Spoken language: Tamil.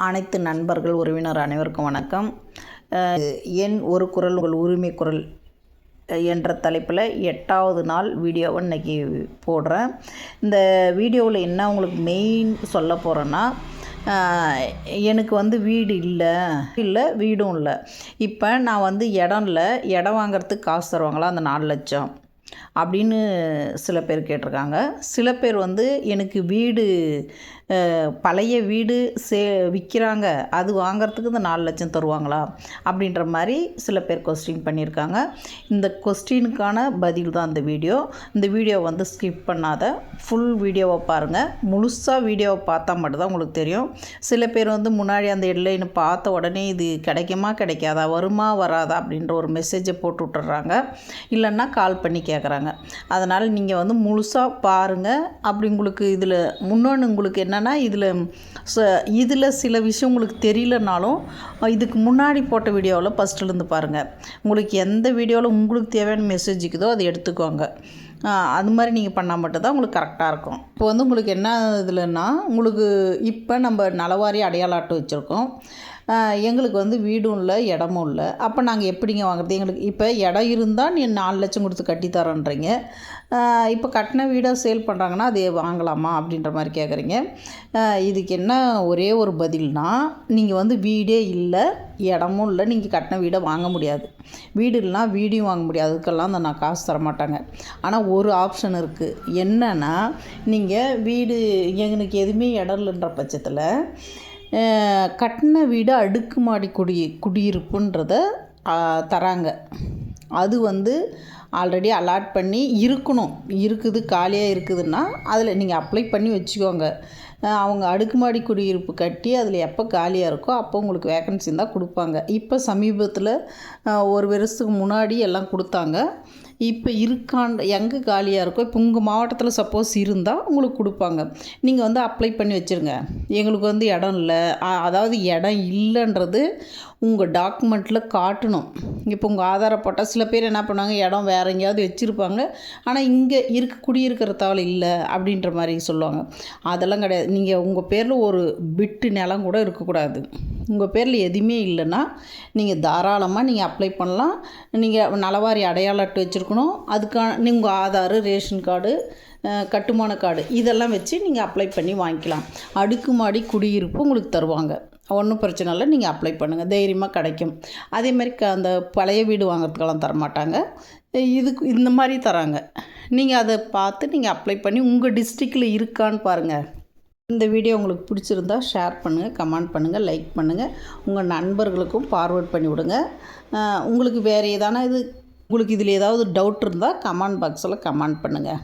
அனைத்து நண்பர்கள் உறவினர் அனைவருக்கும் வணக்கம். என் ஒரு குரல் உங்கள் உரிமை குரல் என்ற தலைப்பில் 8வது நாள் வீடியோவை இன்றைக்கி போடுறேன். இந்த வீடியோவில் என்ன உங்களுக்கு மெயின் சொல்ல போகிறேன்னா, எனக்கு வீடு இல்லை வீடும் இல்லை. இப்போ நான் இடம் வாங்கிறதுக்கு காசு தருவாங்களா அந்த 4 லட்சம் அப்படின்னு சில பேர் கேட்டிருக்காங்க. சில பேர் எனக்கு வீடு பழைய வீடு விற்கிறாங்க, அது வாங்கிறதுக்கு இந்த 4 லட்சம் தருவாங்களா அப்படின்ற மாதிரி சில பேர் கொஸ்டின் பண்ணியிருக்காங்க. இந்த கொஸ்டினுக்கான பதில் தான் இந்த வீடியோ. இந்த வீடியோ ஸ்கிப் பண்ணாத ஃபுல் வீடியோவை பாருங்கள். முழுசாக வீடியோவை பார்த்தா மட்டும்தான் உங்களுக்கு தெரியும். சில பேர் முன்னாடி அந்த ஹெட்லைனை பார்த்த உடனே இது கிடைக்குமா கிடைக்காதா, வருமா வராதா அப்படின்ற ஒரு மெசேஜை போட்டு விட்டுறாங்க, இல்லைன்னா கால் பண்ணி கேட்குறாங்க. அதனால் நீங்கள் முழுசாக பாருங்கள். அப்படி உங்களுக்கு இதில் உங்களுக்கு என்னென்னா, இதில் சில விஷயம் உங்களுக்கு தெரியலனாலும் இதுக்கு முன்னாடி போட்ட வீடியோவில் ஃபஸ்ட்டுலேருந்து பாருங்கள். உங்களுக்கு எந்த வீடியோவில் உங்களுக்கு தேவையான மெசேஜ் இருக்குதோ அதை எடுத்துக்கோங்க. அது மாதிரி நீங்கள் பண்ணால் மட்டும்தான் உங்களுக்கு கரெக்டாக இருக்கும். இப்போ உங்களுக்கு என்ன இதில்னா, உங்களுக்கு இப்போ நம்ம நலவாரி அடையாள அட்டை வச்சுருக்கோம். எங்களுக்கு வீடும் இல்லை இடமும் இல்லை. அப்போ நாங்கள் எப்படிங்க வாங்குறது? எங்களுக்கு இப்போ இடம் இருந்தால் நீ 4 லட்சம் கொடுத்து கட்டித்தரோன்றீங்க. இப்போ கட்டின வீடாக சேல் பண்ணுறாங்கன்னா அது வாங்கலாமா அப்படின்ற மாதிரி கேட்குறீங்க. இதுக்கு என்ன ஒரே ஒரு பதில்னா, நீங்கள் வீடே இல்லை இடமும் இல்லை, நீங்கள் கட்டின வீடை வாங்க முடியாது. வீடு இல்லைனா வீடியும் வாங்க முடியாது. அதுக்கெல்லாம் நான் காசு தர மாட்டாங்க. ஆனால் ஒரு ஆப்ஷன் இருக்குது. என்னென்னா, நீங்கள் வீடு எனக்கு எதுவுமே இடம் இல்லைன்ற பட்சத்தில் கட்டின வீடு அடுக்குமாடி குடியிருப்புன்றத தராங்க. அது ஆல்ரெடி அலாட் பண்ணி இருக்குது, காலியாக இருக்குதுன்னா அதில் நீங்கள் அப்ளை பண்ணி வச்சுக்கோங்க. அவங்க அடுக்குமாடி குடியிருப்பு கட்டி அதில் எப்போ காலியாக இருக்கோ அப்போ உங்களுக்கு வேக்கன்சி இருந்தால் கொடுப்பாங்க. இப்போ சமீபத்தில் ஒரு வருஷத்துக்கு முன்னாடி எல்லாம் கொடுத்தாங்க. இப்போ எங்கே காலியாக இருக்கோ, இப்போ உங்கள் மாவட்டத்தில் சப்போஸ் இருந்தால் உங்களுக்கு கொடுப்பாங்க. நீங்கள் அப்ளை பண்ணி வச்சுருங்க. எங்களுக்கு இடம் இல்லை, அதாவது இடம் இல்லைன்றது உங்கள் டாக்குமெண்ட்டில் காட்டணும். இப்போ உங்கள் ஆதார போட்டால் சில பேர் என்ன பண்ணுவாங்க, இடம் வேறு எங்கேயாவது வச்சுருப்பாங்க, ஆனால் இங்கே குடியிருக்கிறதால இல்லை அப்படின்ற மாதிரி சொல்லுவாங்க. அதெல்லாம் கிடையாது. நீங்கள் உங்கள் பேரில் ஒரு பிட்டு நிலம் கூட இருக்கக்கூடாது. உங்கள் பேரில் எதுவுமே இல்லைன்னா நீங்கள் தாராளமாக நீங்கள் அப்ளை பண்ணலாம். நீங்கள் நலவாரி அடையாள அட்டை வச்சுருக்கணும். அதுக்கான உங்கள் ஆதார், ரேஷன் கார்டு, கட்டுமான கார்டு இதெல்லாம் வச்சு நீங்கள் அப்ளை பண்ணி வாங்கிக்கலாம். அடுக்குமாடி குடியிருப்பு உங்களுக்கு தருவாங்க. ஒன்றும் பிரச்சனை இல்லை, நீங்கள் அப்ளை பண்ணுங்கள், தைரியமாக கிடைக்கும். அதே மாதிரி அந்த பழைய வீடு வாங்கிறதுக்கெல்லாம் தரமாட்டாங்க. இந்த மாதிரி தராங்க. நீங்கள் அதை பார்த்து நீங்கள் அப்ளை பண்ணி உங்கள் டிஸ்ட்ரிக்டில் இருக்கான்னு பாருங்கள். இந்த வீடியோ உங்களுக்கு பிடிச்சிருந்தா ஷேர் பண்ணுங்கள், கமெண்ட் பண்ணுங்கள், லைக் பண்ணுங்கள். உங்கள் நண்பர்களுக்கும் ஃபார்வர்ட் பண்ணி விடுங்க. உங்களுக்கு வேறு உங்களுக்கு இதில் ஏதாவது டவுட் இருந்தால் கமெண்ட் பாக்ஸில் கமெண்ட் பண்ணுங்கள்.